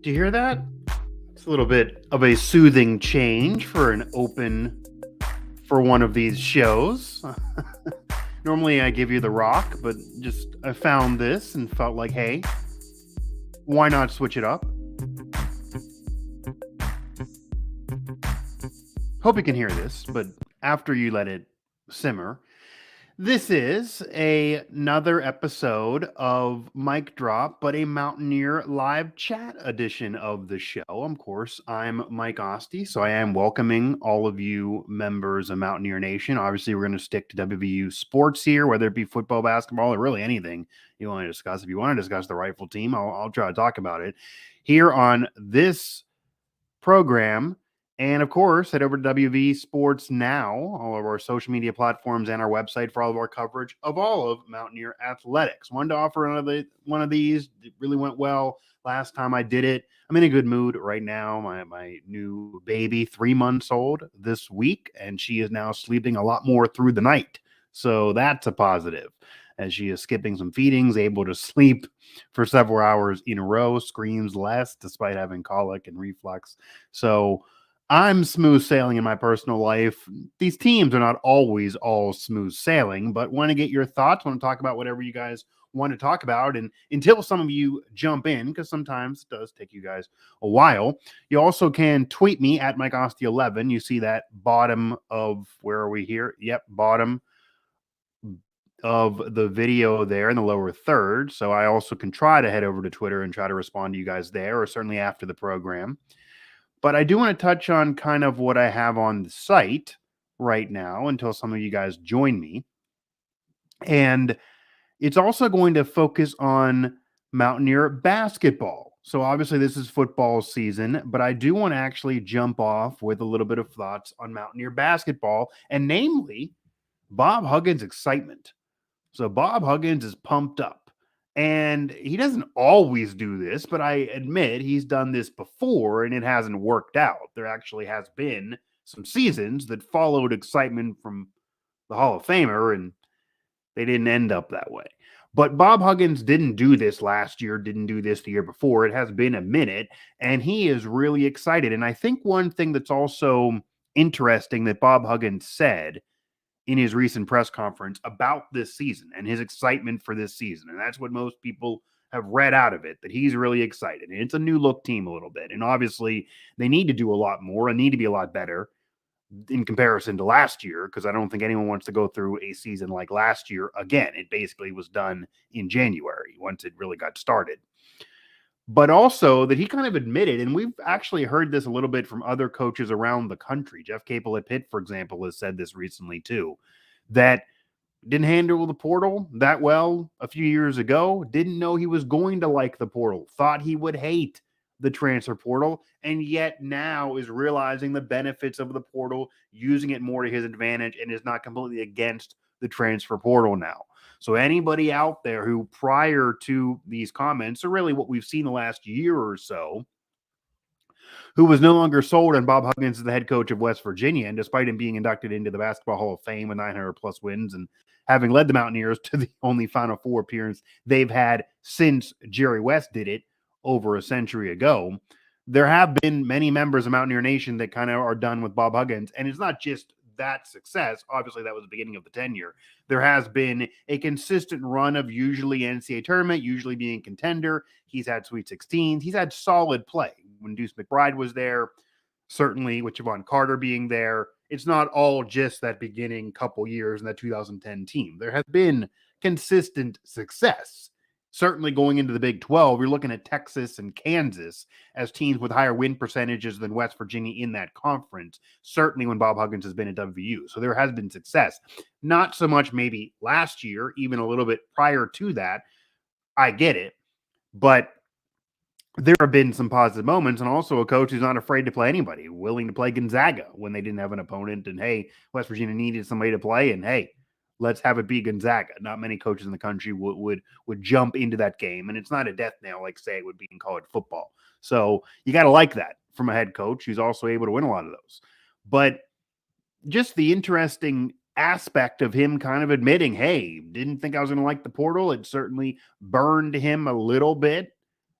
you hear that? It's a little bit of a soothing change for one of these shows. Normally I give you the rock, but just I found this and felt like, hey, why not switch it up? Hope you can hear this, but after you let it simmer, this is another episode of Mic Drop, but a Mountaineer live chat edition of the show. Of course, I'm Mike Asti, so I am welcoming all of you members of Mountaineer Nation. Obviously, we're going to stick to WVU sports here, whether it be football, basketball, or really anything you want to discuss. If you want to discuss the rifle team, I'll try to talk about it here on this program. And of course, head over to WV Sports Now, all of our social media platforms, and our website for all of our coverage of all of Mountaineer athletics. Wanted to offer one of these. It really went well last time I did it. I'm in a good mood right now. My new baby, 3 months old this week, and she is now sleeping a lot more through the night. So that's a positive, as she is skipping some feedings, able to sleep for several hours in a row, screams less despite having colic and reflux. So I'm smooth sailing in my personal life. These teams are not always all smooth sailing, but want to get your thoughts, want to talk about whatever you guys want to talk about. And until some of you jump in, because sometimes it does take you guys a while, you also can tweet me at MikeOsty11. You see that bottom of, where are we here? Yep, bottom of the video there in the lower third. So I also can try to head over to Twitter and try to respond to you guys there, or certainly after the program. But I do want to touch on kind of what I have on the site right now until some of you guys join me. And it's also going to focus on Mountaineer basketball. So obviously this is football season, but I do want to actually jump off with a little bit of thoughts on Mountaineer basketball, and namely Bob Huggins' excitement. So Bob Huggins is pumped up. And he doesn't always do this, but I admit he's done this before and it hasn't worked out. There actually has been some seasons that followed excitement from the Hall of Famer, and they didn't end up that way. But Bob Huggins didn't do this last year, didn't do this the year before. It has been a minute, and he is really excited. And I think one thing that's also interesting that Bob Huggins said in his recent press conference about this season and his excitement for this season. And that's what most people have read out of it, that he's really excited. And it's a new look team a little bit. And obviously they need to do a lot more and need to be a lot better in comparison to last year, because I don't think anyone wants to go through a season like last year again. It basically was done in January once it really got started. But also that he kind of admitted, and we've actually heard this a little bit from other coaches around the country. Jeff Capel at Pitt, for example, has said this recently too, that didn't handle the portal that well a few years ago, didn't know he was going to like the portal, thought he would hate the transfer portal, and yet now is realizing the benefits of the portal, using it more to his advantage, and is not completely against the transfer portal now. So anybody out there who prior to these comments, or really what we've seen the last year or so, who was no longer sold on Bob Huggins as the head coach of West Virginia, and despite him being inducted into the Basketball Hall of Fame with 900 plus wins and having led the Mountaineers to the only Final Four appearance they've had since Jerry West did it over a century ago, there have been many members of Mountaineer Nation that kind of are done with Bob Huggins. And it's not just that success. Obviously, that was the beginning of the tenure. There has been a consistent run of usually NCAA tournament, usually being contender. He's had Sweet 16s. He's had solid play. When Deuce McBride was there, certainly with Javon Carter being there, it's not all just that beginning couple years in that 2010 team. There has been consistent success. Certainly going into the Big 12, you're looking at Texas and Kansas as teams with higher win percentages than West Virginia in that conference, certainly when Bob Huggins has been at WVU. So there has been success. Not so much maybe last year, even a little bit prior to that. I get it. But there have been some positive moments, and also a coach who's not afraid to play anybody, willing to play Gonzaga when they didn't have an opponent. And hey, West Virginia needed somebody to play, and hey, let's have it be Gonzaga. Not many coaches in the country would jump into that game, and it's not a death nail like, say, it would be in college football. So you got to like that from a head coach who's also able to win a lot of those. But just the interesting aspect of him kind of admitting, hey, didn't think I was going to like the portal. It certainly burned him a little bit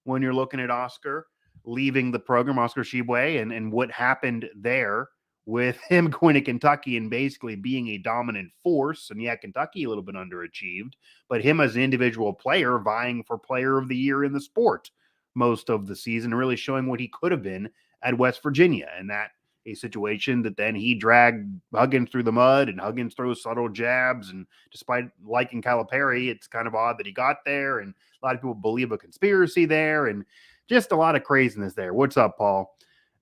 when you're looking at Oscar leaving the program, Oscar Tshiebwe, and what happened there with him going to Kentucky and basically being a dominant force. And yeah, Kentucky a little bit underachieved, but him as an individual player vying for player of the year in the sport most of the season, really showing what he could have been at West Virginia. And that a situation that then he dragged Huggins through the mud, and Huggins throws subtle jabs. And despite liking Calipari, it's kind of odd that he got there. And a lot of people believe a conspiracy there, and just a lot of craziness there. What's up, Paul?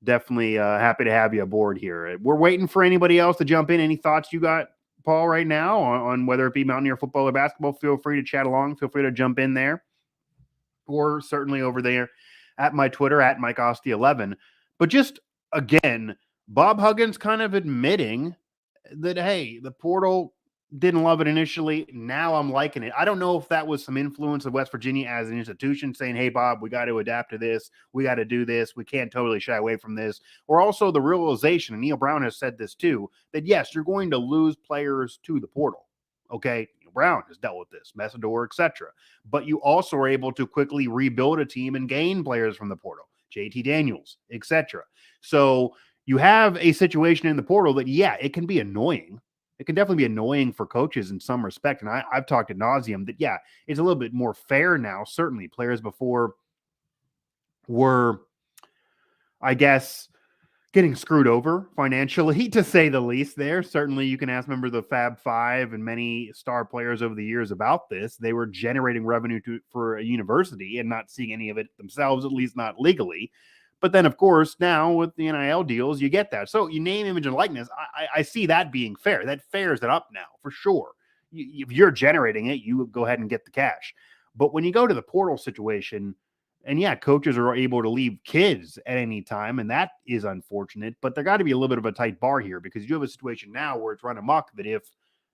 Definitely happy to have you aboard here. We're waiting for anybody else to jump in. Any thoughts you got, Paul, right now on whether it be Mountaineer football or basketball? Feel free to chat along. Feel free to jump in there, or certainly over there at my Twitter at Mike Asti 11. But just again, Bob Huggins kind of admitting that, hey, the portal, didn't love it initially. Now I'm liking it. I don't know if that was some influence of West Virginia as an institution saying, hey, Bob, we got to adapt to this. We got to do this. We can't totally shy away from this. Or also the realization, and Neil Brown has said this too, that yes, you're going to lose players to the portal. Okay, Neil Brown has dealt with this, Messador, etc. But you also are able to quickly rebuild a team and gain players from the portal, JT Daniels, etc. So you have a situation in the portal that, yeah, it can be annoying. It can definitely be annoying for coaches in some respect. And I've talked ad nauseum that, yeah, it's a little bit more fair now. Certainly players before were, I guess, getting screwed over financially, to say the least there. Certainly you can ask members of the Fab Five and many star players over the years about this. They were generating revenue for a university and not seeing any of it themselves, at least not legally. But then, of course, now with the NIL deals, you get that. So you name, image, and likeness. I see that being fair. That fairs it up now, for sure. If you're generating it, you go ahead and get the cash. But when you go to the portal situation, and yeah, coaches are able to leave kids at any time, and that is unfortunate. But there got to be a little bit of a tight bar here, because you have a situation now where it's run amok that if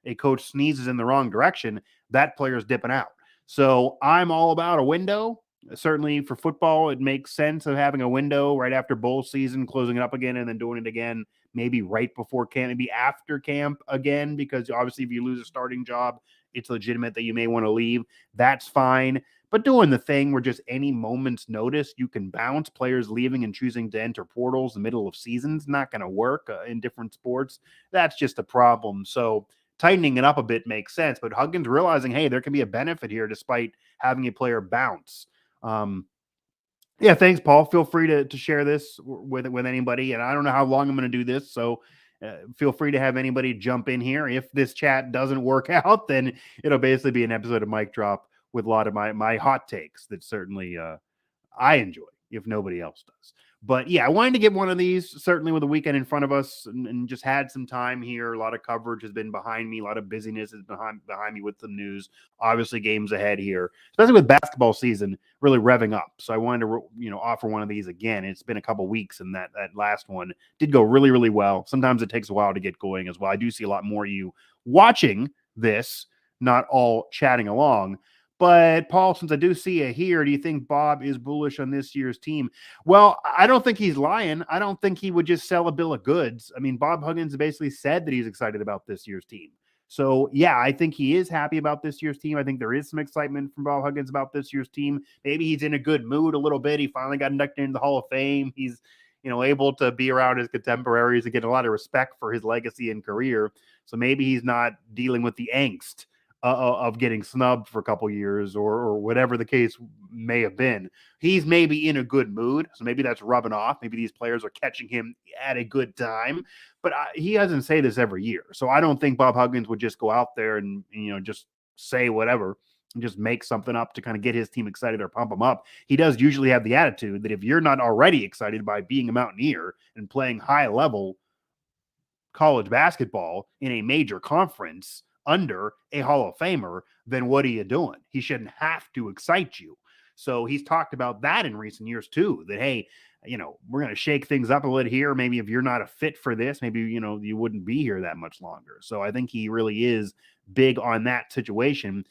a coach sneezes in the wrong direction, that player's dipping out. So I'm all about a window. Certainly for football, it makes sense of having a window right after bowl season, closing it up again, and then doing it again, maybe right before camp, maybe after camp again, because obviously if you lose a starting job, it's legitimate that you may want to leave. That's fine. But doing the thing where just any moment's notice, you can bounce players leaving and choosing to enter portals in the middle of seasons, not going to work in different sports. That's just a problem. So tightening it up a bit makes sense. But Huggins realizing, hey, there can be a benefit here despite having a player bounce. Yeah, thanks, Paul. Feel free to share this with anybody. And I don't know how long I'm going to do this, so feel free to have anybody jump in here. If this chat doesn't work out, then it'll basically be an episode of Mic Drop with a lot of my hot takes that certainly I enjoy, if nobody else does. But yeah, I wanted to get one of these, certainly with the weekend in front of us, and just had some time here. A lot of coverage has been behind me. A lot of busyness is behind me with some news. Obviously, games ahead here, especially with basketball season really revving up. So I wanted to, offer one of these again. It's been a couple weeks, and that last one did go really, really well. Sometimes it takes a while to get going as well. I do see a lot more of you watching this, not all chatting along. But Paul, since I do see you here, do you think Bob is bullish on this year's team? Well, I don't think he's lying. I don't think he would just sell a bill of goods. I mean, Bob Huggins basically said that he's excited about this year's team. So, yeah, I think he is happy about this year's team. I think there is some excitement from Bob Huggins about this year's team. Maybe he's in a good mood a little bit. He finally got inducted into the Hall of Fame. He's, able to be around his contemporaries and get a lot of respect for his legacy and career. So maybe he's not dealing with the angst of getting snubbed for a couple years or whatever the case may have been. He's maybe in a good mood, so maybe that's rubbing off. Maybe these players are catching him at a good time, but he doesn't say this every year. So I don't think Bob Huggins would just go out there and, just say whatever and just make something up to kind of get his team excited or pump them up. He does usually have the attitude that if you're not already excited by being a Mountaineer and playing high level college basketball in a major conference under a Hall of Famer, then what are you doing? He shouldn't have to excite you. So he's talked about that in recent years too, that, hey, we're going to shake things up a little here. Maybe if you're not a fit for this, maybe, you wouldn't be here that much longer. So I think he really is big on that situation.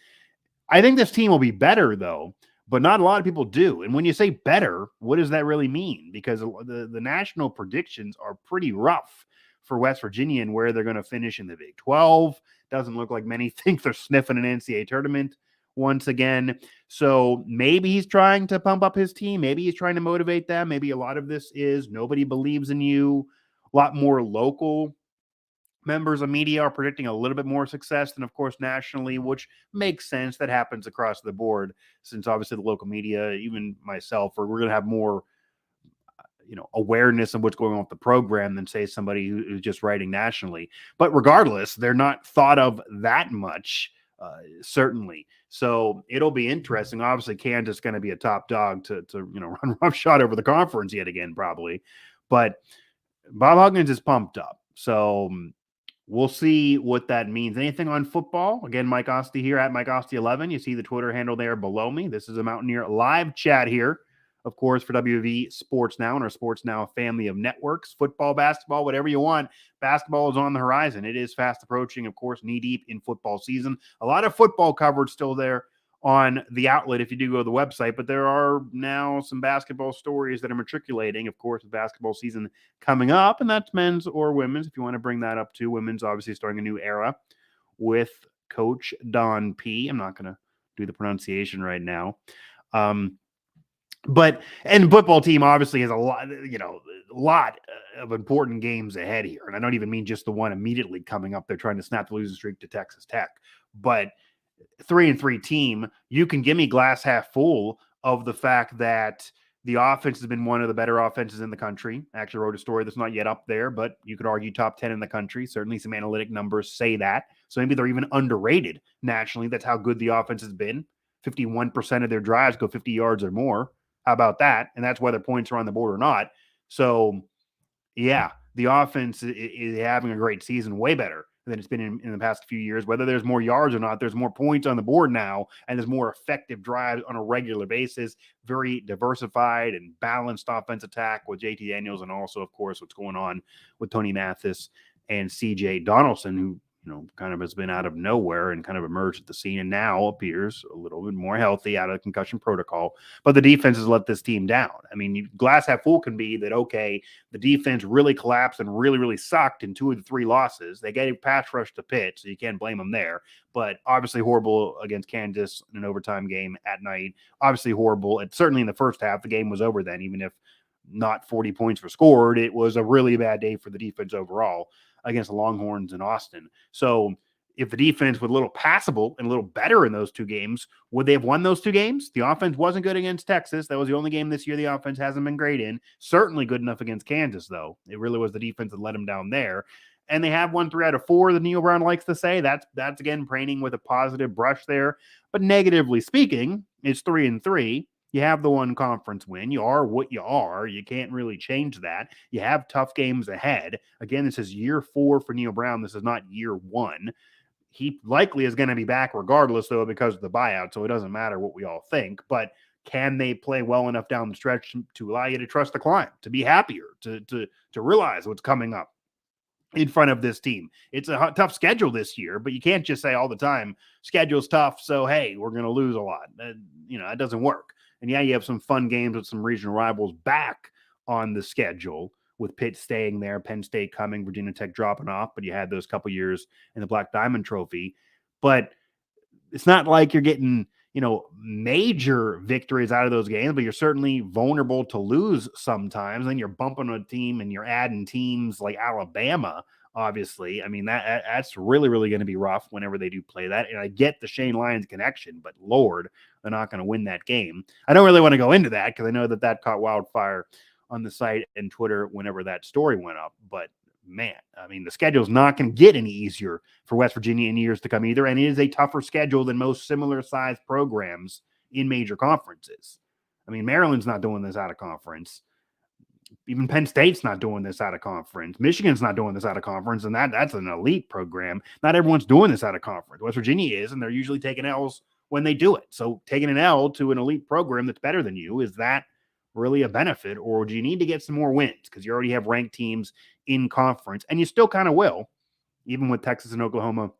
I think this team will be better though, but not a lot of people do. And when you say better, what does that really mean? Because the national predictions are pretty rough for West Virginia and where they're going to finish in the Big 12. Doesn't look like many think they're sniffing an NCAA tournament once again. So maybe he's trying to pump up his team. Maybe he's trying to motivate them. Maybe a lot of this is nobody believes in you. A lot more local members of media are predicting a little bit more success than, of course, nationally, which makes sense. That happens across the board, since obviously the local media, even myself, we're going to have more awareness of what's going on with the program than, say, somebody who's just writing nationally. But regardless, they're not thought of that much, certainly. So it'll be interesting. Obviously, Kansas is going to be a top dog to run roughshod over the conference yet again, probably. But Bob Huggins is pumped up. So we'll see what that means. Anything on football? Again, Mike Asti here at Mike Asti 11. You see the Twitter handle there below me. This is a Mountaineer live chat here, of course, for WV Sports Now and our Sports Now family of networks. Football, basketball, whatever you want. Basketball is on the horizon. It is fast approaching, of course, knee deep in football season. A lot of football coverage still there on the outlet if you do go to the website, but there are now some basketball stories that are matriculating, of course, with basketball season coming up, and that's men's or women's. If you want to bring that up too, women's obviously starting a new era with Coach Don P. I'm not going to do the pronunciation right now. But football team obviously has a lot of important games ahead here. And I don't even mean just the one immediately coming up. They're trying to snap the losing streak to Texas Tech, but 3-3 team, you can give me glass half full of the fact that the offense has been one of the better offenses in the country. I actually wrote a story that's not yet up there, but you could argue top 10 in the country. Certainly some analytic numbers say that. So maybe they're even underrated nationally. That's how good the offense has been. 51% of their drives go 50 yards or more. How about that? And that's whether points are on the board or not. So, yeah, the offense is having a great season, way better than it's been in the past few years. Whether there's more yards or not, there's more points on the board now, and there's more effective drives on a regular basis. Very diversified and balanced offense attack with JT Daniels, and also, of course, what's going on with Tony Mathis and CJ Donaldson, who kind of has been out of nowhere and kind of emerged at the scene and now appears a little bit more healthy out of the concussion protocol. But the defense has let this team down. I mean, glass half full can be that, okay, the defense really collapsed and really, really sucked in 2 of the 3 losses. They gave pass rush to Pitt, so you can't blame them there. But obviously horrible against Kansas in an overtime game at night. Obviously horrible. And certainly in the first half, the game was over then, even if not 40 points were scored. It was a really bad day for the defense overall against the Longhorns in Austin. So if the defense was a little passable and a little better in those 2 games, would they have won those 2 games? The offense wasn't good against Texas. That was the only game this year the offense hasn't been great in. Certainly good enough against Kansas, though. It really was the defense that let them down there. And they have won 3 out of 4, the Neil Brown likes to say. That's again, painting with a positive brush there. But negatively speaking, it's 3-3. You have the one conference win. You are what you are. You can't really change that. You have tough games ahead. Again, this is year 4 for Neil Brown. This is not year 1. He likely is going to be back regardless, though, because of the buyout. So it doesn't matter what we all think. But can they play well enough down the stretch to allow you to trust the climb, to be happier, to realize what's coming up in front of this team? It's a tough schedule this year, but you can't just say all the time, schedule's tough, so, hey, we're going to lose a lot. That doesn't work. And yeah, you have some fun games with some regional rivals back on the schedule, with Pitt staying there, Penn State coming, Virginia Tech dropping off, but you had those couple years in the Black Diamond Trophy. But it's not like you're getting, major victories out of those games, but you're certainly vulnerable to lose sometimes. Then you're bumping a team and you're adding teams like Alabama, obviously. I mean, that's really, really going to be rough whenever they do play that. And I get the Shane Lyons connection, but Lord, they're not going to win that game. I don't really want to go into that because I know that caught wildfire on the site and Twitter whenever that story went up. But man, I mean, the schedule's not going to get any easier for West Virginia in years to come either. And it is a tougher schedule than most similar sized programs in major conferences. I mean, Maryland's not doing this out of conference. Even Penn State's not doing this out of conference. Michigan's not doing this out of conference. And that's an elite program. Not everyone's doing this out of conference. West Virginia is, and they're usually taking L's when they do it. So taking an L to an elite program that's better than you, is that really a benefit, or do you need to get some more wins because you already have ranked teams in conference? And you still kind of will, even with Texas and Oklahoma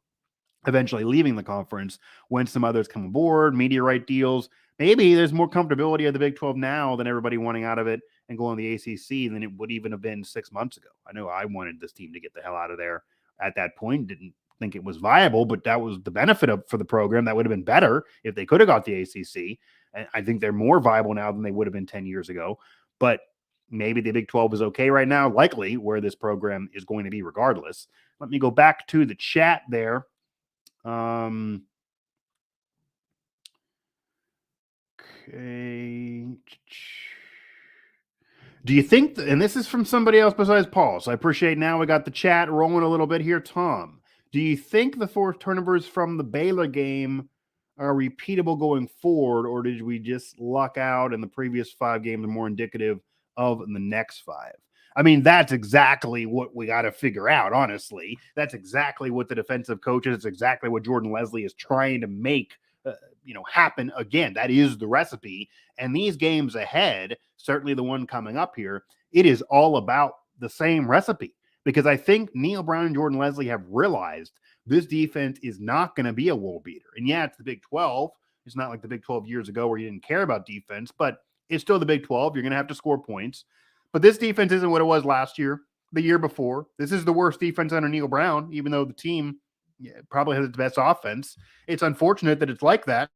eventually leaving the conference when some others come aboard, media right deals. Maybe there's more comfortability of the Big 12 now than everybody wanting out of it and going to the ACC than it would even have been 6 months ago. I know I wanted this team to get the hell out of there at that point. Didn't think it was viable, but that was the benefit for the program. That would have been better if they could have got the ACC. And I think they're more viable now than they would have been 10 years ago. But maybe the Big 12 is okay right now, likely where this program is going to be regardless. Let me go back to the chat there. Okay. Do you think, and this is from somebody else besides Paul, so I appreciate now we got the chat rolling a little bit here. Tom, do you think the 4 turnovers from the Baylor game are repeatable going forward, or did we just luck out and the previous 5 games are more indicative of the next 5? I mean, that's exactly what we got to figure out, honestly. That's exactly what the defensive coaches, it's exactly what Jordan Leslie is trying to make happen again. That is the recipe. And these games ahead, certainly the one coming up here, it is all about the same recipe, because I think Neil Brown and Jordan Leslie have realized this defense is not going to be a world beater. And yeah, it's the Big 12. It's not like the Big 12 years ago where you didn't care about defense, but it's still the Big 12. You're going to have to score points. But this defense isn't what it was last year, the year before. This is the worst defense under Neil Brown, even though the team probably has its best offense. It's unfortunate that it's like that.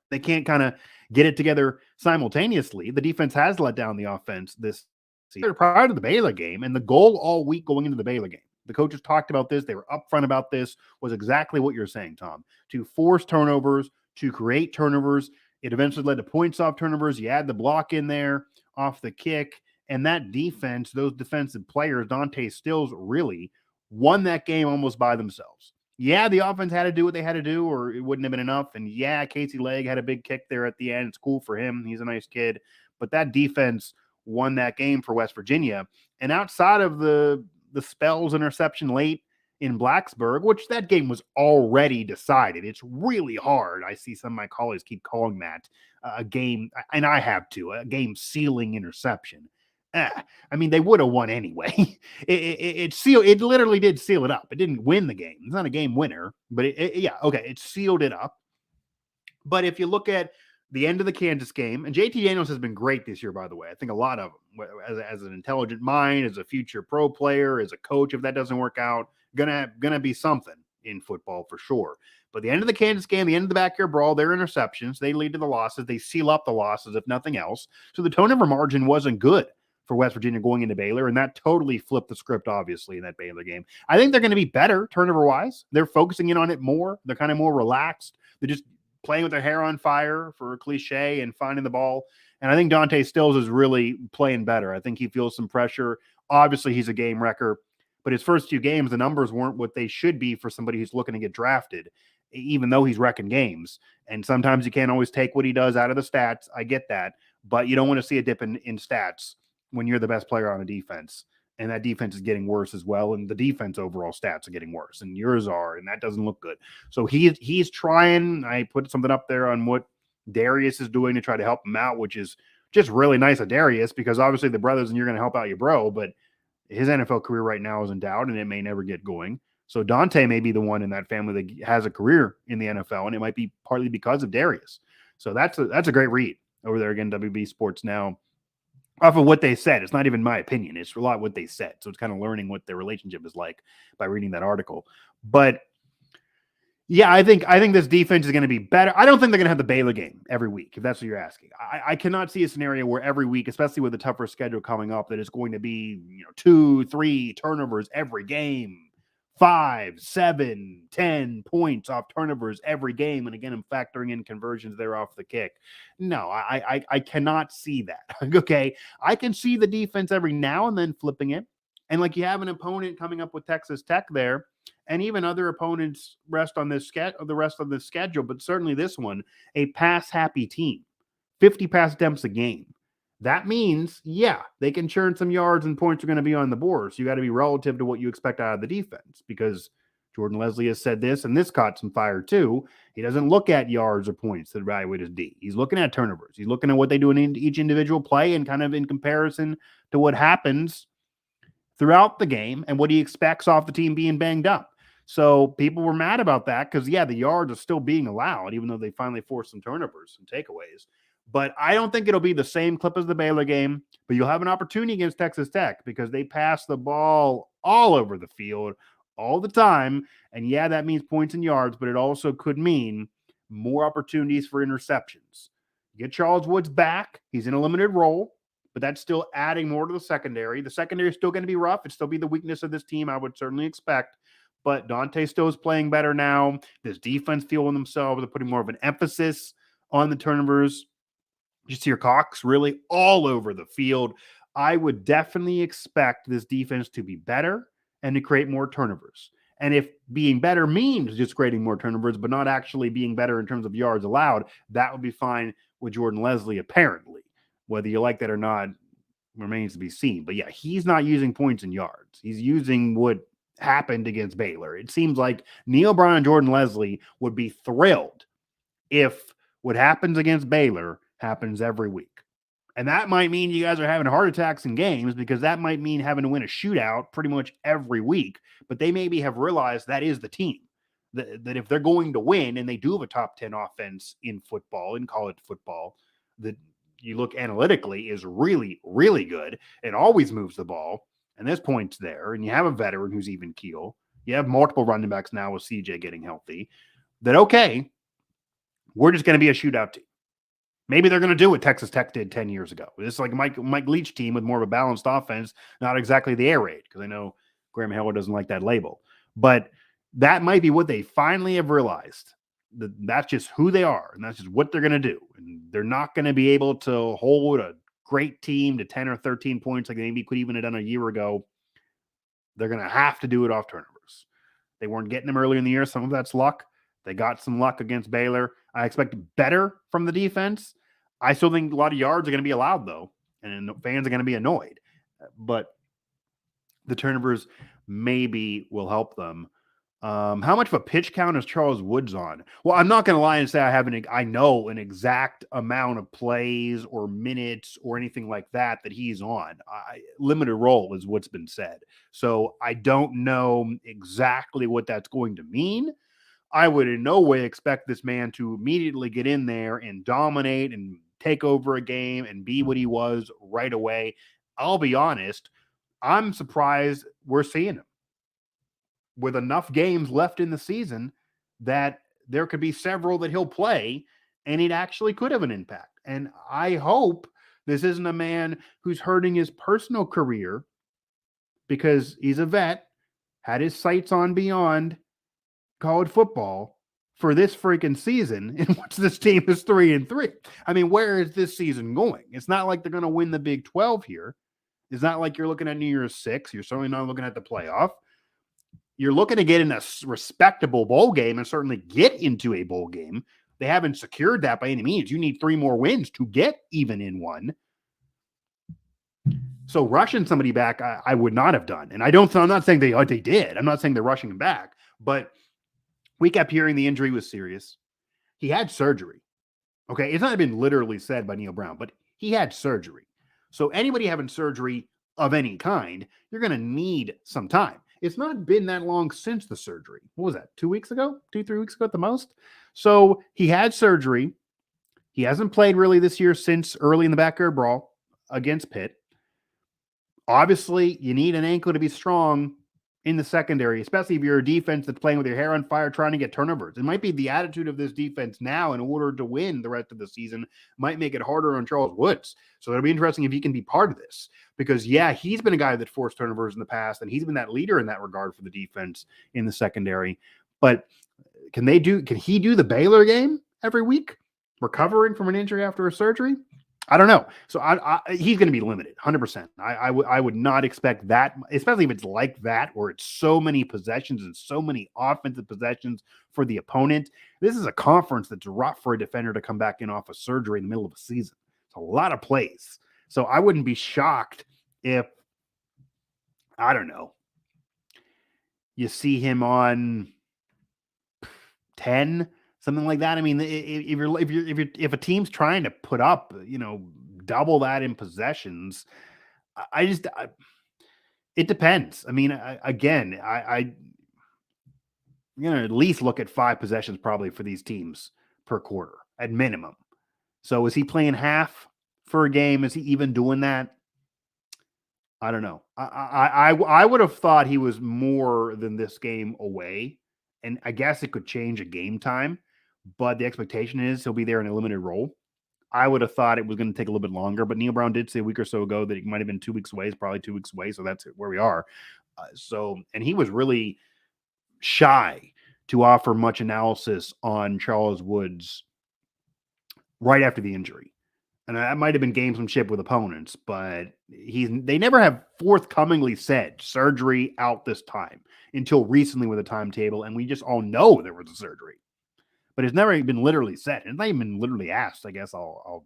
They can't kind of get it together simultaneously. The defense has let down the offense this season prior to the Baylor game, and the goal all week going into the Baylor game, the coaches talked about this, they were upfront about this, was exactly what you're saying, Tom, to force turnovers, to create turnovers. It eventually led to points off turnovers. You add the block in there off the kick, and that defense, those defensive players, Dante Stills, really won that game almost by themselves. Yeah, the offense had to do what they had to do, or it wouldn't have been enough. And yeah, Casey Legg had a big kick there at the end. It's cool for him. He's a nice kid. But that defense won that game for West Virginia. And outside of the Spells interception late in Blacksburg, which that game was already decided. It's really hard. I see some of my colleagues keep calling that a game, and I have to, a game sealing interception. I mean, they would have won anyway. It literally did seal it up. It didn't win the game. It's not a game winner, but it sealed it up. But if you look at the end of the Kansas game, and JT Daniels has been great this year, by the way. I think a lot of them, as an intelligent mind, as a future pro player, as a coach, if that doesn't work out, gonna be something in football for sure. But the end of the Kansas game, the end of the backyard brawl, their interceptions, they lead to the losses. They seal up the losses, if nothing else. So the turnover margin wasn't good for West Virginia going into Baylor, and that totally flipped the script, obviously, in that Baylor game. I think they're going to be better turnover-wise. They're focusing in on it more. They're kind of more relaxed. They're just playing with their hair on fire, for a cliche, and finding the ball. And I think Dante Stills is really playing better. I think he feels some pressure. Obviously, he's a game wrecker, but his first 2 games, the numbers weren't what they should be for somebody who's looking to get drafted, even though he's wrecking games. And sometimes you can't always take what he does out of the stats. I get that. But you don't want to see a dip in stats when you're the best player on a defense, and that defense is getting worse as well, and the defense overall stats are getting worse, and yours are, and that doesn't look good. So he's trying. I put something up there on what Darius is doing to try to help him out, which is just really nice of Darius, because obviously the brothers and you're going to help out your bro, but his NFL career right now is in doubt, and it may never get going. So Dante may be the one in that family that has a career in the NFL, and it might be partly because of Darius. So that's a great read over there again, WB Sports Now. Off of what they said. It's not even my opinion. It's a lot what they said. So it's kind of learning what their relationship is like by reading that article. But yeah, I think this defense is going to be better. I don't think they're going to have the Baylor game every week, if that's what you're asking. I cannot see a scenario where every week, especially with a tougher schedule coming up, that it's going to be 2, 3 turnovers every game. 5, 7, 10 points off turnovers every game. And again, I'm factoring in conversions there off the kick. No, I cannot see that. Okay. I can see the defense every now and then flipping it. And like you have an opponent coming up with Texas Tech there, and even other opponents the rest of this schedule, but certainly this one, a pass happy team, 50 pass attempts a game. That means, yeah, they can churn some yards and points are going to be on the board. So you got to be relative to what you expect out of the defense, because Jordan Leslie has said this, and this caught some fire too. He doesn't look at yards or points to evaluate his D. He's looking at turnovers. He's looking at what they do in each individual play and kind of in comparison to what happens throughout the game and what he expects off the team being banged up. So people were mad about that because, yeah, the yards are still being allowed, even though they finally forced some turnovers and takeaways. But I don't think it'll be the same clip as the Baylor game, but you'll have an opportunity against Texas Tech because they pass the ball all over the field, all the time. And yeah, that means points and yards, but it also could mean more opportunities for interceptions. Get Charles Woods back. He's in a limited role, but that's still adding more to the secondary. The secondary is still going to be rough. It'll still be the weakness of this team, I would certainly expect. But Dante Stowe is playing better now. This defense feeling themselves. They're putting more of an emphasis on the turnovers. Just hear Cox really all over the field. I would definitely expect this defense to be better and to create more turnovers. And if being better means just creating more turnovers, but not actually being better in terms of yards allowed, that would be fine with Jordan Leslie, apparently. Whether you like that or not remains to be seen. But yeah, he's not using points and yards. He's using what happened against Baylor. It seems like Neil Brown and Jordan Leslie would be thrilled if what happens against Baylor happens every week. And that might mean you guys are having heart attacks in games, because that might mean having to win a shootout pretty much every week. But they maybe have realized that is the team. That if they're going to win, and they do have a top 10 offense in football, in college football, that you look analytically is really, really good and always moves the ball. And there's points there. And you have a veteran who's even keel. You have multiple running backs now with CJ getting healthy. That, okay, we're just going to be a shootout team. Maybe they're going to do what Texas Tech did 10 years ago. This is like Mike Leach team with more of a balanced offense, not exactly the air raid, because I know Graham Heller doesn't like that label. But that might be what they finally have realized. That's just who they are, and that's just what they're going to do. And they're not going to be able to hold a great team to 10 or 13 points like they maybe could even have done a year ago. They're going to have to do it off turnovers. They weren't getting them earlier in the year. Some of that's luck. They got some luck against Baylor. I expect better from the defense. I still think a lot of yards are going to be allowed, though, and fans are going to be annoyed. But the turnovers maybe will help them. How much of a pitch count is Charles Woods on? Well, I'm not going to lie and say I know an exact amount of plays or minutes or anything like that he's on. Limited role is what's been said. So I don't know exactly what that's going to mean. I would in no way expect this man to immediately get in there and dominate and take over a game and be what he was right away. I'll be honest, I'm surprised we're seeing him with enough games left in the season that there could be several that he'll play and it actually could have an impact. And I hope this isn't a man who's hurting his personal career because he's a vet, had his sights on beyond college football for this freaking season, in which this team is 3-3. I mean, where is this season going? It's not like they're going to win the Big 12 here. It's not like you're looking at New Year's 6. You're certainly not looking at the playoff. You're looking to get in a respectable bowl game and certainly get into a bowl game. They haven't secured that by any means. You need 3 more wins to get even in one. So rushing somebody back, I would not have done. And I'm not saying they did. I'm not saying they're rushing him back, but we kept hearing the injury was serious. He had surgery. Okay. It's not been literally said by Neil Brown, but he had surgery. So anybody having surgery of any kind, you're going to need some time. It's not been that long since the surgery. What was that? 2 weeks ago? 2-3 weeks ago at the most? So he had surgery. He hasn't played really this year since early in the backyard brawl against Pitt. Obviously, you need an ankle to be strong in the secondary, especially if you're a defense that's playing with your hair on fire trying to get turnovers. It might be the attitude of this defense now in order to win the rest of the season might make it harder on Charles Woods. So it'll be interesting if he can be part of this because, yeah, he's been a guy that forced turnovers in the past, and he's been that leader in that regard for the defense in the secondary. But can he do the Baylor game every week, recovering from an injury after a surgery? I don't know. So he's going to be limited, 100%. I would not expect that, especially if it's like that, where it's so many possessions and so many offensive possessions for the opponent. This is a conference that's rough for a defender to come back in off of surgery in the middle of a season. It's a lot of plays. So I wouldn't be shocked if, I don't know, you see him on 10, something like that. I mean, if a team's trying to put up, double that in possessions, it depends. I mean, I'm gonna at least look at 5 possessions probably for these teams per quarter at minimum. So is he playing half for a game? Is he even doing that? I don't know. I would have thought he was more than this game away, and I guess it could change a game time, but the expectation is he'll be there in a limited role. I would have thought it was going to take a little bit longer, but Neil Brown did say a week or so ago that it might have been 2 weeks away. It's probably 2 weeks away, so that's where we are. And he was really shy to offer much analysis on Charles Woods right after the injury. And that might have been gamesmanship with opponents, but they never have forthcomingly said surgery out this time until recently with a timetable, and we just all know there was a surgery. But it's never been literally said. It's not even been literally asked. I guess I'll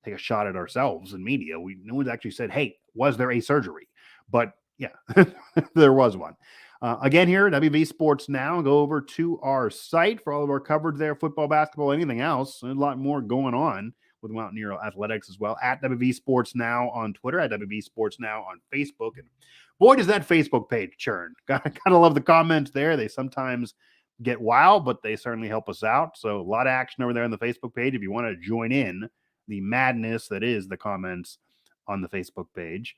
take a shot at ourselves in media. No one's actually said, "Hey, was there a surgery?" But yeah, there was one. Again, here at WVU Sports Now, go over to our site for all of our coverage there, football, basketball, anything else. A lot more going on with Mountaineer Athletics as well. At WVU Sports Now on Twitter, at WVU Sports Now on Facebook. And boy, does that Facebook page churn. Gotta love the comments there. They sometimes get wild, but they certainly help us out. So a lot of action over there on the Facebook page. If you want to join in the madness that is the comments on the Facebook page.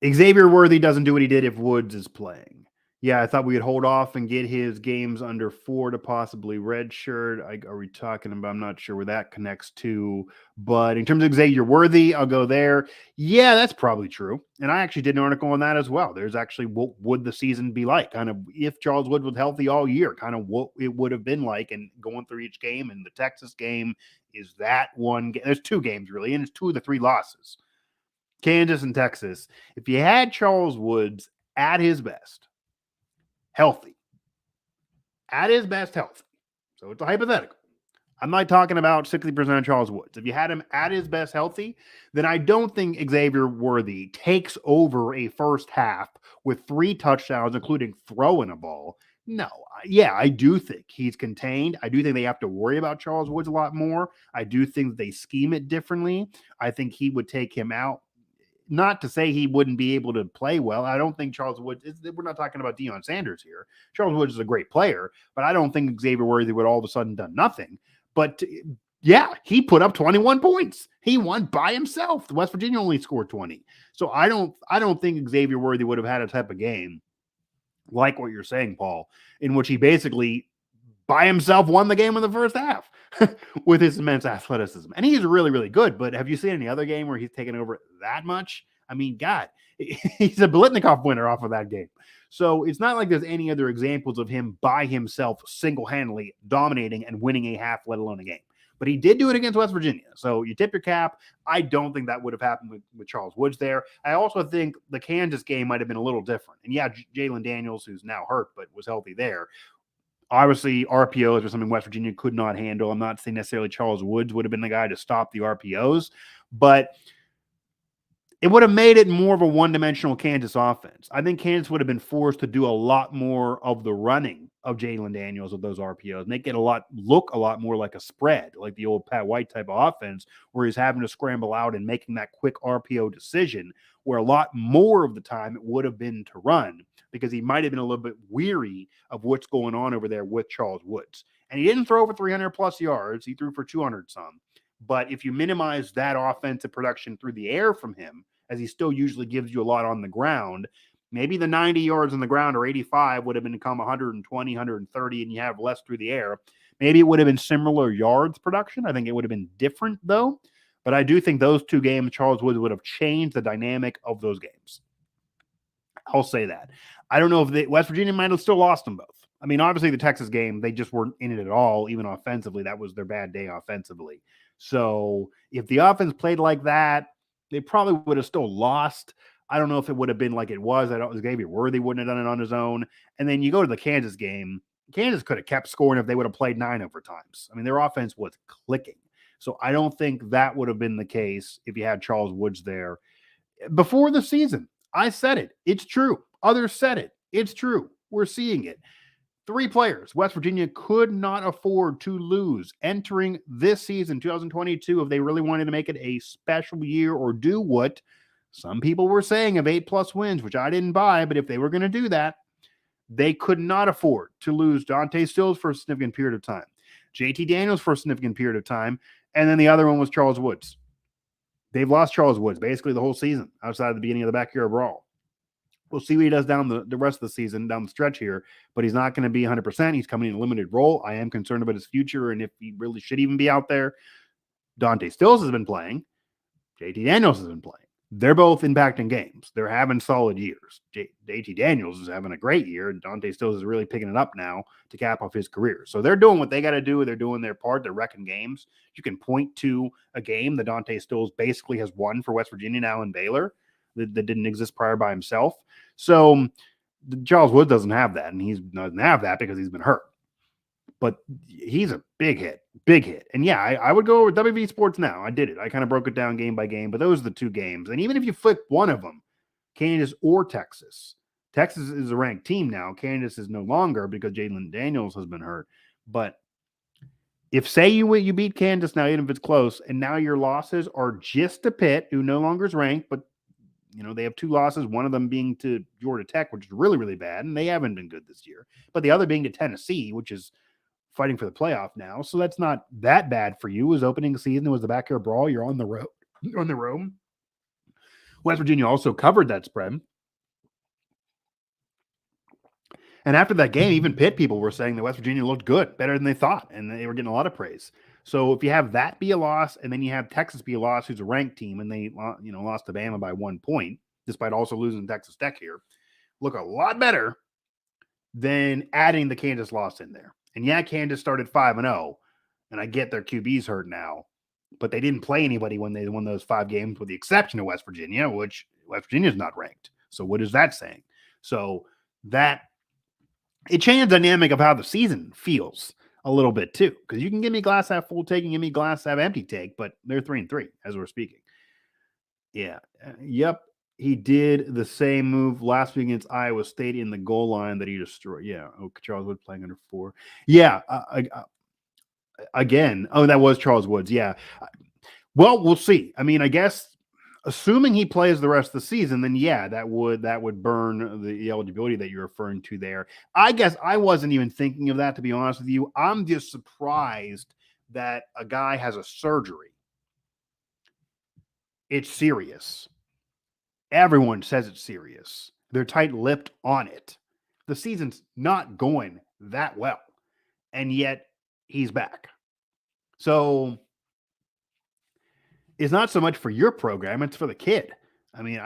Xavier Worthy doesn't do what he did if Woods is playing. Yeah, I thought we would hold off and get his games under 4 to possibly redshirt. Are we talking about? I'm not sure where that connects to. But in terms of Xavier Worthy, I'll go there. Yeah, that's probably true. And I actually did an article on that as well. There's actually what would the season be like? Kind of if Charles Woods was healthy all year, kind of what it would have been like. And going through each game, and the Texas game is that one game. There's 2 games really, and it's 2 of the 3 losses. Kansas and Texas. If you had Charles Woods at his best, healthy, so it's a hypothetical. I'm not talking about 60% of Charles Woods. If you had him at his best healthy, then I don't think Xavier Worthy takes over a first half with 3 touchdowns, including throwing a ball. No, yeah, I do think he's contained. I do think they have to worry about Charles Woods a lot more. I do think they scheme it differently. I think he would take him out. Not to say he wouldn't be able to play well. I don't think Charles Woods, we're not talking about Deion Sanders here. Charles Woods is a great player, but I don't think Xavier Worthy would all of a sudden done nothing. But yeah, he put up 21 points. He won by himself. West Virginia only scored 20. So I don't think Xavier Worthy would have had a type of game like what you're saying, Paul, in which he basically by himself won the game in the first half with his immense athleticism. And he's really, really good. But have you seen any other game where he's taken over that much? I mean, God, he's a Biletnikoff winner off of that game. So it's not like there's any other examples of him by himself single-handedly dominating and winning a half, let alone a game. But he did do it against West Virginia. So you tip your cap. I don't think that would have happened with Charles Woods there. I also think the Kansas game might have been a little different. And yeah, Jalen Daniels, who's now hurt but was healthy there, obviously, RPOs are something West Virginia could not handle. I'm not saying necessarily Charles Woods would have been the guy to stop the RPOs, but it would have made it more of a one-dimensional Kansas offense. I think Kansas would have been forced to do a lot more of the running of Jalen Daniels with those RPOs, make it look a lot more like a spread, like the old Pat White type of offense, where he's having to scramble out and making that quick RPO decision, where a lot more of the time it would have been to run, because he might have been a little bit weary of what's going on over there with Charles Woods. And he didn't throw for 300-plus yards. He threw for 200-some. But if you minimize that offensive production through the air from him, as he still usually gives you a lot on the ground, maybe the 90 yards on the ground or 85 would have become 120, 130, and you have less through the air. Maybe it would have been similar yards production. I think it would have been different, though. But I do think those 2 games, Charles Woods would have changed the dynamic of those games. I'll say that. I don't know if West Virginia might have still lost them both. I mean, obviously the Texas game, they just weren't in it at all, even offensively. That was their bad day offensively. So if the offense played like that, they probably would have still lost. I don't know if it would have been like it was. Xavier Worthy wouldn't have done it on his own. And then you go to the Kansas game. Kansas could have kept scoring if they would have played 9 overtimes. I mean, their offense was clicking. So I don't think that would have been the case if you had Charles Woods there. Before the season, I said it. It's true. Others said it. It's true. We're seeing it. 3 players West Virginia could not afford to lose entering this season, 2022, if they really wanted to make it a special year or do what some people were saying of 8+ wins, which I didn't buy. But if they were going to do that, they could not afford to lose Dante Stills for a significant period of time, JT Daniels for a significant period of time, and then the other one was Charles Woods. They've lost Charles Woods basically the whole season outside of the beginning of the backyard brawl. We'll see what he does down the rest of the season, down the stretch here, but he's not going to be 100%. He's coming in a limited role. I am concerned about his future and if he really should even be out there. Dante Stills has been playing. JT Daniels has been playing. They're both impacting games. They're having solid years. JT Daniels is having a great year. Dante Stills is really picking it up now to cap off his career. So they're doing what they got to do. They're doing their part. They're wrecking games. You can point to a game that Dante Stills basically has won for West Virginia now in Baylor that didn't exist prior by himself. So Charles Wood doesn't have that, and he doesn't have that because he's been hurt. But he's a big hit. And yeah, I would go with WVU Sports now. I did it. I kind of broke it down game by game, but those are the two games. And even if you flip one of them, Kansas or Texas, Texas is a ranked team now. Kansas is no longer because Jalen Daniels has been hurt. But if say you beat Kansas now, even if it's close, and now your losses are just to Pitt, who no longer is ranked, but they have two losses, one of them being to Georgia Tech, which is really, really bad, and they haven't been good this year. But the other being to Tennessee, which is fighting for the playoff now. So that's not that bad for you. It was opening season. It was the backyard brawl. You're on the road. West Virginia also covered that spread. And after that game, even Pitt people were saying that West Virginia looked good, better than they thought, and they were getting a lot of praise. So if you have that be a loss, and then you have Texas be a loss, who's a ranked team, and they lost to Bama by 1 point, despite also losing Texas Tech here, look a lot better than adding the Kansas loss in there. And yeah, Kansas started 5-0, and I get their QB's hurt now, but they didn't play anybody when they won those 5 games, with the exception of West Virginia, which West Virginia is not ranked. So what is that saying? So that it changed the dynamic of how the season feels a little bit too, because you can give me glass half full take and give me glass half empty take, but they're 3-3 as we're speaking. Yeah. Yep. He did the same move last week against Iowa State in the goal line that he destroyed. Yeah. Oh, Charles Wood playing under 4. Yeah. Again. Oh, that was Charles Woods. Yeah. Well, we'll see. I mean, I guess assuming he plays the rest of the season, then yeah, that would burn the eligibility that you're referring to there. I guess I wasn't even thinking of that, to be honest with you. I'm just surprised that a guy has a surgery. It's serious. Everyone says it's serious. They're tight-lipped on it. The season's not going that well, and yet he's back. So it's not so much for your program, it's for the kid. I mean,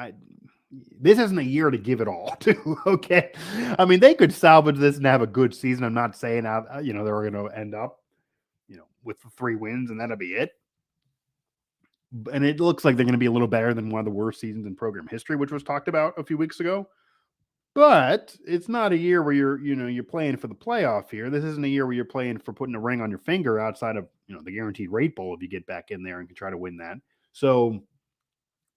this isn't a year to give it all to, okay? I mean, they could salvage this and have a good season. I'm not saying they're going to end up, with 3 wins and that'll be it. And it looks like they're going to be a little better than one of the worst seasons in program history, which was talked about a few weeks ago. But it's not a year where you're playing for the playoff here. This isn't a year where you're playing for putting a ring on your finger outside of, the guaranteed rate bowl if you get back in there and can try to win that. So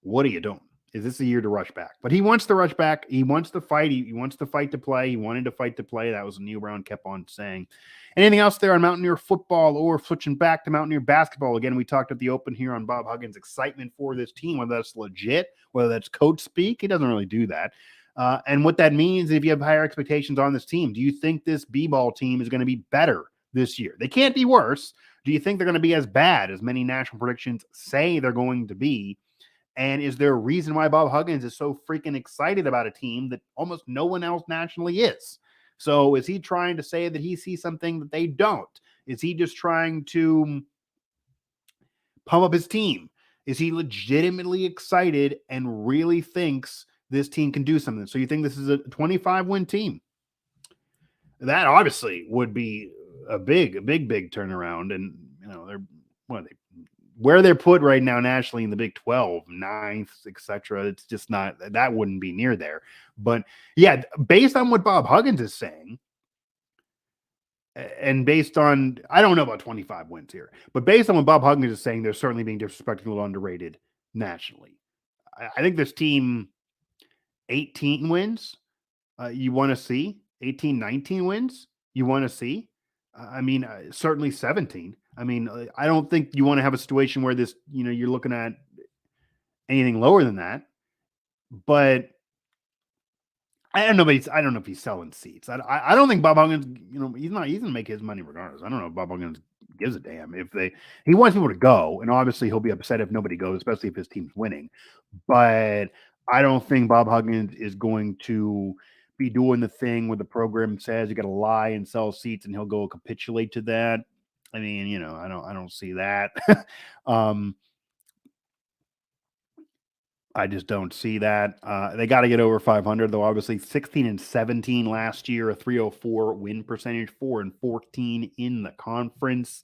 what are you doing? Is this a year to rush back? But he wants to rush back. He wants to fight. He wants to fight to play. He wanted to fight to play. That was what Neil Brown kept on saying. Anything else there on Mountaineer football, or switching back to Mountaineer basketball? Again, we talked at the open here on Bob Huggins' excitement for this team, whether that's legit, whether that's coach speak. He doesn't really do that. And what that means, if you have higher expectations on this team, do you think this B-ball team is going to be better this year? They can't be worse. Do you think they're going to be as bad as many national predictions say they're going to be? And is there a reason why Bob Huggins is so freaking excited about a team that almost no one else nationally is? So is he trying to say that he sees something that they don't? Is he just trying to pump up his team? Is he legitimately excited and really thinks this team can do something? So you think this is a 25-win team? That obviously would be a big turnaround. And, where they're put right now nationally in the Big 12, 9th, etc. It's just not, that wouldn't be near there. But yeah, based on what Bob Huggins is saying, and based on, I don't know about 25 wins here, but based on what Bob Huggins is saying, they're certainly being disrespected, a little underrated nationally. I think this team, 18 wins, you want to see. 18, 19 wins, you want to see. Certainly 17. I don't think you want to have a situation where this, you're looking at anything lower than that. But I don't know if he's selling seats. I don't think Bob Huggins, he's going to make his money regardless. I don't know if Bob Huggins gives a damn if he wants people to go, and obviously he'll be upset if nobody goes, especially if his team's winning. But I don't think Bob Huggins is going to be doing the thing where the program says you got to lie and sell seats, and he'll go capitulate to that. I mean, I don't see that. I just don't see that. They got to get over 500, though. Obviously, 16-17 last year, a 304 win percentage, 4-14 in the conference.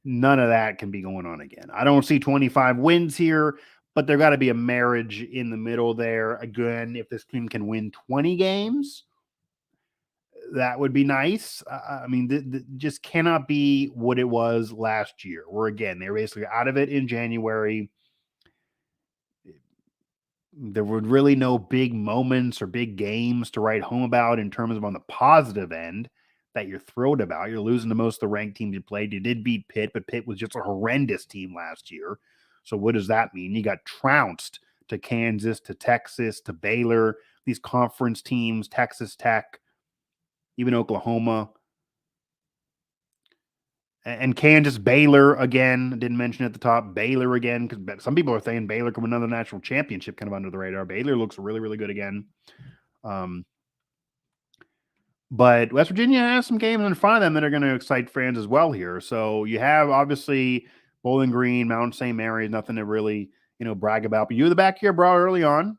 None of that can be going on again. I don't see 25 wins here, but there got to be a marriage in the middle there. Again, if this team can win 20 games, that would be nice. I mean, just cannot be what it was last year, where again, they were basically out of it in January. There were really no big moments or big games to write home about in terms of on the positive end that you're thrilled about. You're losing to most of the ranked teams you played. You did beat Pitt, but Pitt was just a horrendous team last year. So what does that mean? You got trounced to Kansas, to Texas, to Baylor, these conference teams, Texas Tech, even Oklahoma. And Kansas, Baylor again, didn't mention at the top, Baylor again, because some people are saying Baylor could win another national championship kind of under the radar. Baylor looks really, really good again. But West Virginia has some games in front of them that are going to excite fans as well here. So you have obviously Bowling Green, Mount St. Mary's, nothing to really, brag about. But you the back here, bro, early on.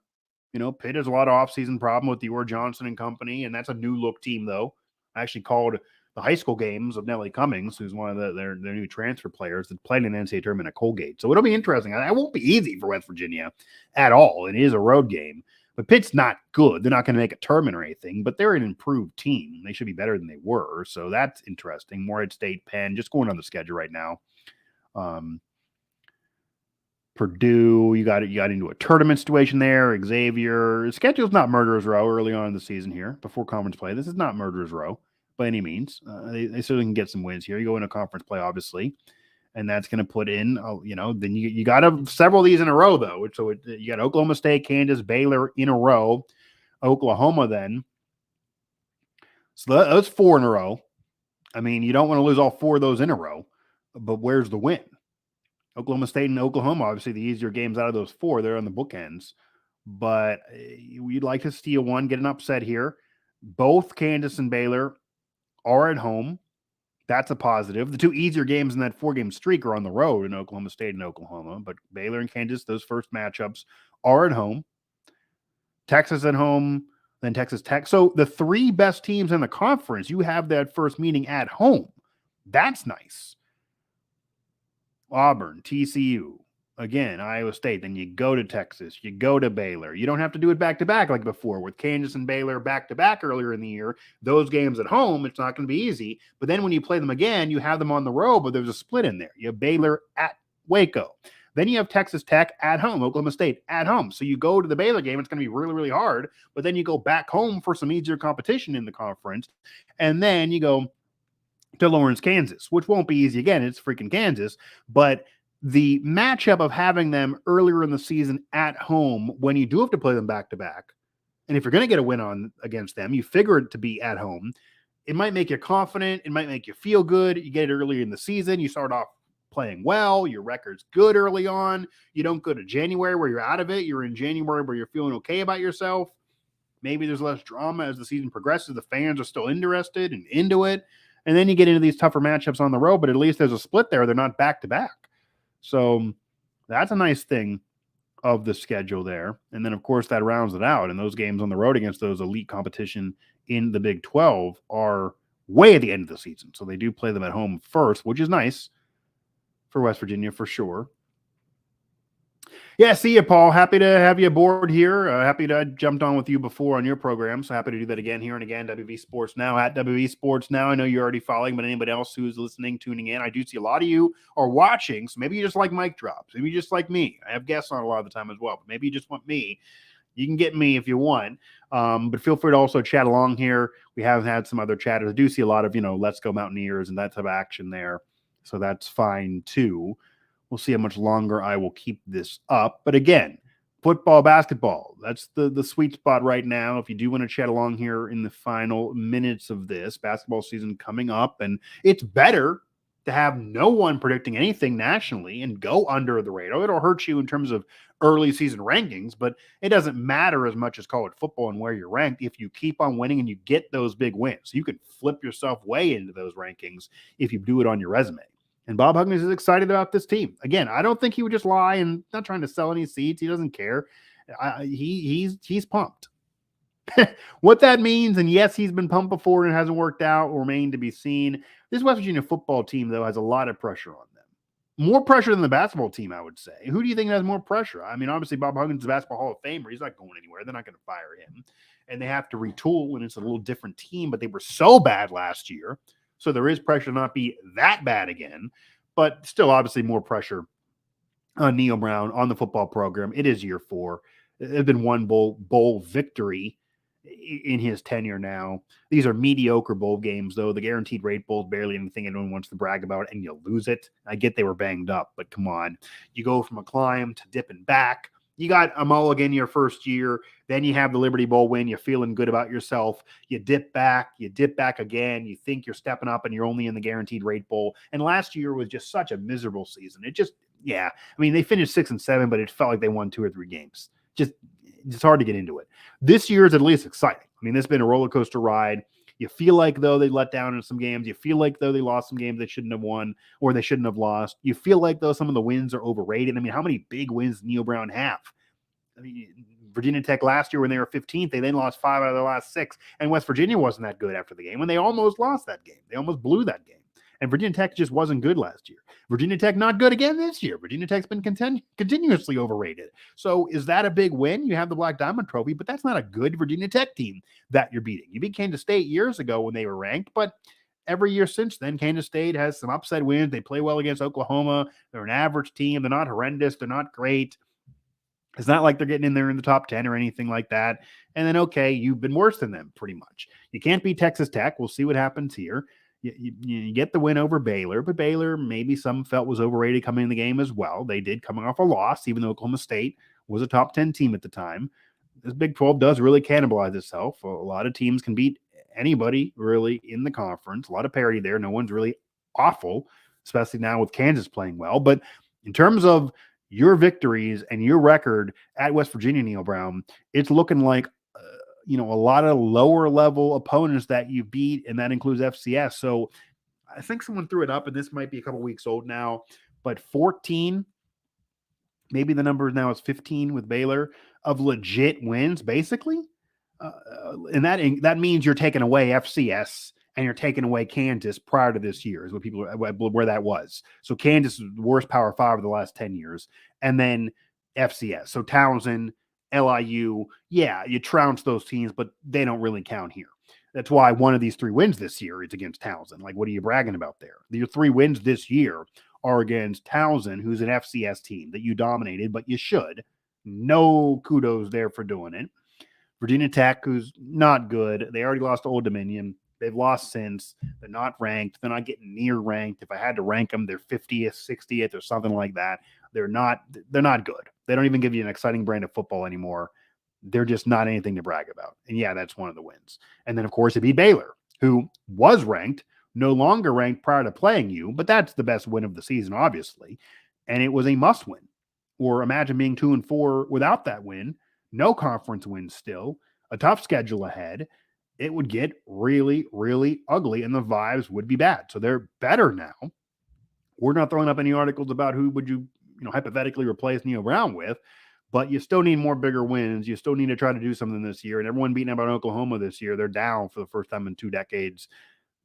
Pitt has a lot of offseason problem with Dior Johnson and company, and that's a new look team, though. I actually called the high school games of Nellie Cummings, who's one of their new transfer players that played in the NCAA tournament at Colgate. So it'll be interesting. It won't be easy for West Virginia at all. It is a road game. But Pitt's not good. They're not going to make a tournament or anything, but they're an improved team. They should be better than they were. So that's interesting. Morehead State, Penn, just going on the schedule right now. Purdue, you got into a tournament situation there. Xavier, schedule's not murderer's row early on in the season here before conference play. This is not murderer's row by any means. They certainly can get some wins here. You go into conference play, obviously, and that's going to put in, then you got several of these in a row, though. So you got Oklahoma State, Kansas, Baylor in a row, Oklahoma then. So that's 4 in a row. I mean, you don't want to lose all 4 of those in a row, but where's the win? Oklahoma State and Oklahoma, obviously the easier games out of those 4. They're on the bookends. But you'd like to steal one, get an upset here. Both Kansas and Baylor are at home. That's a positive. The 2 easier games in that 4-game streak are on the road in Oklahoma State and Oklahoma. But Baylor and Kansas, those first matchups are at home. Texas at home, then Texas Tech. So the 3 best teams in the conference, you have that first meeting at home. That's nice. Auburn, TCU, again, Iowa State. Then you go to Texas, you go to Baylor. You don't have to do it back-to-back like before with Kansas and Baylor back-to-back earlier in the year. Those games at home, it's not going to be easy. But then when you play them again, you have them on the road, but there's a split in there. You have Baylor at Waco. Then you have Texas Tech at home, Oklahoma State at home. So you go to the Baylor game, it's going to be really, really hard. But then you go back home for some easier competition in the conference. And then you go to Lawrence, Kansas, which won't be easy again. It's freaking Kansas. But the matchup of having them earlier in the season at home when you do have to play them back-to-back, and if you're going to get a win on against them, you figure it to be at home. It might make you confident. It might make you feel good. You get it early in the season. You start off playing well. Your record's good early on. You don't go to January where you're out of it. You're in January where you're feeling okay about yourself. Maybe there's less drama as the season progresses. The fans are still interested and into it. And then you get into these tougher matchups on the road, but at least there's a split there. They're not back-to-back. So that's a nice thing of the schedule there. And then, of course, that rounds it out. And those games on the road against those elite competition in the Big 12 are way at the end of the season. So they do play them at home first, which is nice for West Virginia for sure. Yeah, see you, Paul. Happy to have you aboard here. Happy to jumped on with you before on your program. So happy to do that again here and again. WV Sports Now at WV Sports Now. I know you're already following, but anybody else who's listening, tuning in, I do see a lot of you are watching. So maybe you just like mic drops. Maybe you just like me. I have guests on a lot of the time as well, but maybe you just want me. You can get me if you want, but feel free to also chat along here. We have had some other chatters. I do see a lot of, Let's Go Mountaineers and that type of action there. So that's fine too. We'll see how much longer I will keep this up. But again, football, basketball, that's the sweet spot right now. If you do want to chat along here in the final minutes of this basketball season coming up, and it's better to have no one predicting anything nationally and go under the radar. It'll hurt you in terms of early season rankings, but it doesn't matter as much as college football and where you're ranked if you keep on winning and you get those big wins. You can flip yourself way into those rankings if you do it on your resume. And Bob Huggins is excited about this team. Again, I don't think he would just lie and not trying to sell any seats. He doesn't care. He's pumped. What that means, and yes, he's been pumped before and it hasn't worked out, will remain to be seen. This West Virginia football team, though, has a lot of pressure on them. More pressure than the basketball team, I would say. Who do you think has more pressure? I mean, obviously, Bob Huggins is a basketball Hall of Famer. He's not going anywhere. They're not going to fire him. And they have to retool when it's a little different team, but they were so bad last year. So there is pressure to not be that bad again. But still, obviously, more pressure on Neal Brown, on the football program. It is year 4. There's been one bowl victory in his tenure now. These are mediocre bowl games, though. The guaranteed rate bowl is barely anything anyone wants to brag about, and you lose it. I get they were banged up, but come on. You go from a climb to dipping back. You got a mulligan your first year. Then you have the Liberty Bowl win. You're feeling good about yourself. You dip back again. You think you're stepping up, and you're only in the guaranteed rate bowl. And last year was just such a miserable season. I mean, they finished 6 and 7, but it felt like they won 2 or 3 games. It's hard to get into it. This year is at least exciting. I mean, this has been a roller coaster ride. You feel like, though, they let down in some games. You feel like, though, they lost some games they shouldn't have won or they shouldn't have lost. You feel like, though, some of the wins are overrated. I mean, how many big wins did Neal Brown have? I mean, Virginia Tech last year when they were 15th, they then lost 5 out of their last 6. And West Virginia wasn't that good after the game, and they almost lost that game. They almost blew that game. And Virginia Tech just wasn't good last year. Virginia Tech not good again this year. Virginia Tech's been continuously overrated. So is that a big win? You have the Black Diamond Trophy, but that's not a good Virginia Tech team that you're beating. You beat Kansas State years ago when they were ranked, but every year since then, Kansas State has some upset wins. They play well against Oklahoma. They're an average team. They're not horrendous. They're not great. It's not like they're getting in there in the top 10 or anything like that. And then, okay, you've been worse than them pretty much. You can't beat Texas Tech. We'll see what happens here. You get the win over Baylor, but Baylor maybe some felt was overrated coming in the game as well. They did coming off a loss, even though Oklahoma State was a top 10 team at the time. This Big 12 does really cannibalize itself. A lot of teams can beat anybody really in the conference. A lot of parity there. No one's really awful, especially now with Kansas playing well. But in terms of your victories and your record at West Virginia, Neal Brown, it's looking like a lot of lower level opponents that you beat, and that includes FCS. So I think someone threw it up, and this might be a couple weeks old now, but 14, maybe the number now is 15 with Baylor of legit wins, basically. And that means you're taking away FCS and you're taking away Kansas prior to this year is what people where that was. So Kansas is the worst Power 5 of the last 10 years, and then FCS. So Townsend, LIU, yeah, you trounce those teams, but they don't really count here. That's why one of these 3 wins this year is against Townsend. Like, what are you bragging about there? Your 3 wins this year are against Townsend, who's an FCS team that you dominated, but you should. No kudos there for doing it. Virginia Tech, who's not good. They already lost to Old Dominion. They've lost since. They're not ranked. They're not getting near ranked. If I had to rank them, they're 50th, 60th, or something like that. They're not good. They don't even give you an exciting brand of football anymore. They're just not anything to brag about. And yeah, that's one of the wins. And then, of course, it beat Baylor, who was ranked, no longer ranked prior to playing you, but that's the best win of the season, obviously. And it was a must win. Or imagine being 2-4 without that win, no conference wins still, a tough schedule ahead. It would get really, really ugly, and the vibes would be bad. So they're better now. We're not throwing up any articles about who would you hypothetically replace Neal Brown with, but you still need more bigger wins. You still need to try to do something this year. And everyone beating up on Oklahoma this year, they're down for the first time in 2 decades.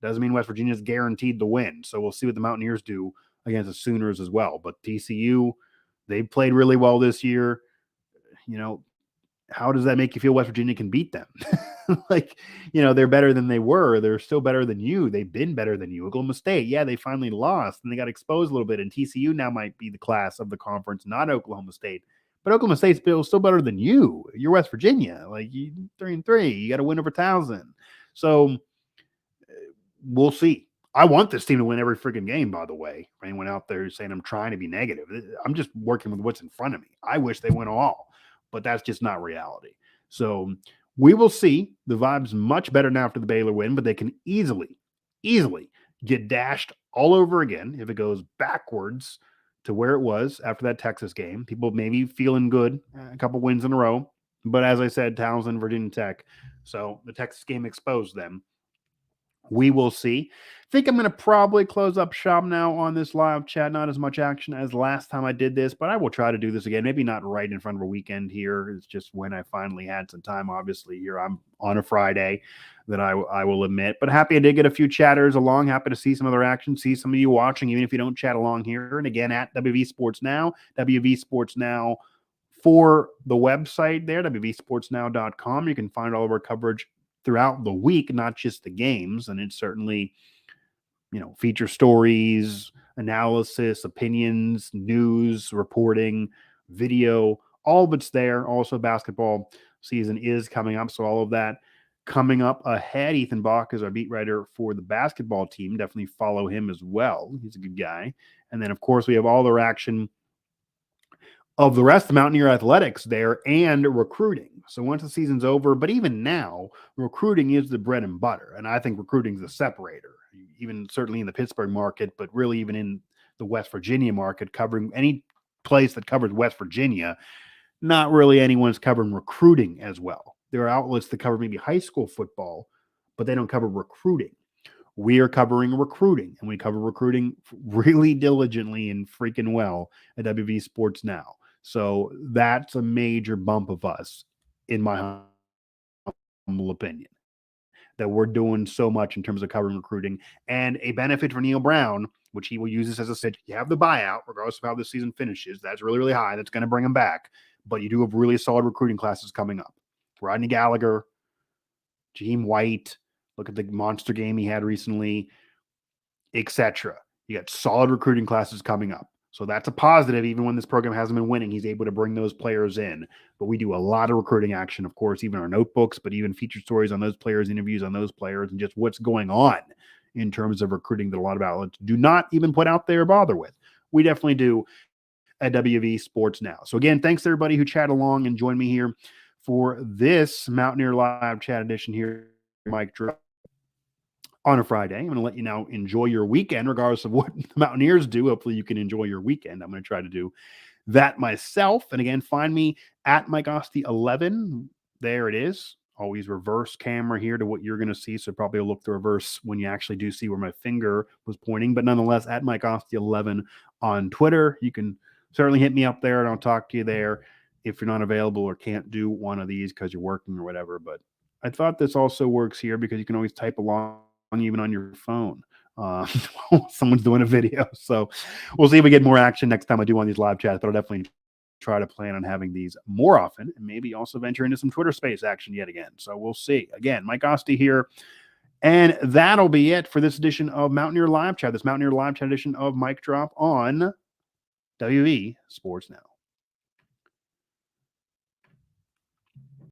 Doesn't mean West Virginia's guaranteed the win. So we'll see what the Mountaineers do against the Sooners as well. But TCU, they played really well this year. How does that make you feel West Virginia can beat them? They're better than they were. They're still better than you. They've been better than you. Oklahoma State, yeah, they finally lost and they got exposed a little bit. And TCU now might be the class of the conference, not Oklahoma State. But Oklahoma State's still better than you. You're West Virginia. 3-3. You got to win over Townsend. So we'll see. I want this team to win every freaking game, by the way. For anyone out there saying I'm trying to be negative, I'm just working with what's in front of me. I wish they win all, but that's just not reality. So we will see. The vibe's much better now after the Baylor win, but they can easily get dashed all over again if it goes backwards to where it was after that Texas game. People maybe feeling good, a couple wins in a row. But as I said, Townsend, Virginia Tech. So the Texas game exposed them. We will see. I think I'm going to probably close up shop now on this live chat. Not as much action as last time I did this, but I will try to do this again. Maybe not right in front of a weekend here. It's just when I finally had some time. Obviously, here I'm on a Friday that I will admit. But happy I did get a few chatters along. Happy to see some other action, see some of you watching, even if you don't chat along here. And again, at WV Sports Now, WV Sports Now for the website there, WVSportsNow.com. You can find all of our coverage throughout the week, not just the games. And it's certainly, feature stories, analysis, opinions, news, reporting, video, all of it's there. Also, basketball season is coming up. So all of that coming up ahead. Ethan Bach is our beat writer for the basketball team. Definitely follow him as well. He's a good guy. And then, of course, we have all their action of the rest of Mountaineer athletics there and recruiting. So once the season's over, but even now, recruiting is the bread and butter. And I think recruiting is the separator, even certainly in the Pittsburgh market, but really even in the West Virginia market, covering any place that covers West Virginia, not really anyone's covering recruiting as well. There are outlets that cover maybe high school football, but they don't cover recruiting. We are covering recruiting, and we cover recruiting really diligently and freaking well at WV Sports Now. So that's a major bump of us, in my humble opinion, that we're doing so much in terms of covering recruiting, and a benefit for Neil Brown, which he will use this as a said, you have the buyout, regardless of how this season finishes. That's really, really high. That's going to bring him back. But you do have really solid recruiting classes coming up. Rodney Gallagher, Jaheim White, look at the monster game he had recently, etc. You got solid recruiting classes coming up. So that's a positive. Even when this program hasn't been winning, he's able to bring those players in. But we do a lot of recruiting action, of course, even our notebooks, but even featured stories on those players, interviews on those players, and just what's going on in terms of recruiting that a lot of outlets do not even put out there or bother with. We definitely do at WV Sports Now. So again, thanks to everybody who chat along and joined me here for this Mountaineer Live Chat edition here, Mike Drew, on a Friday. I'm going to let you now enjoy your weekend, regardless of what the Mountaineers do. Hopefully you can enjoy your weekend. I'm going to try to do that myself. And again, find me at Mike Asti 11. There it is. Always reverse camera here to what you're going to see. So probably a look to reverse when you actually do see where my finger was pointing. But nonetheless, at Mike Asti 11 on Twitter. You can certainly hit me up there and I'll talk to you there if you're not available or can't do one of these because you're working or whatever. But I thought this also works here because you can always type along even on your phone. Someone's doing a video. So we'll see if we get more action next time I do on these live chats, but I'll definitely try to plan on having these more often and maybe also venture into some Twitter space action yet again. So we'll see. Again, Mike Asti here. And that'll be it for this edition of Mountaineer Live Chat, this Mountaineer Live Chat edition of Mike Drop on WV Sports Now.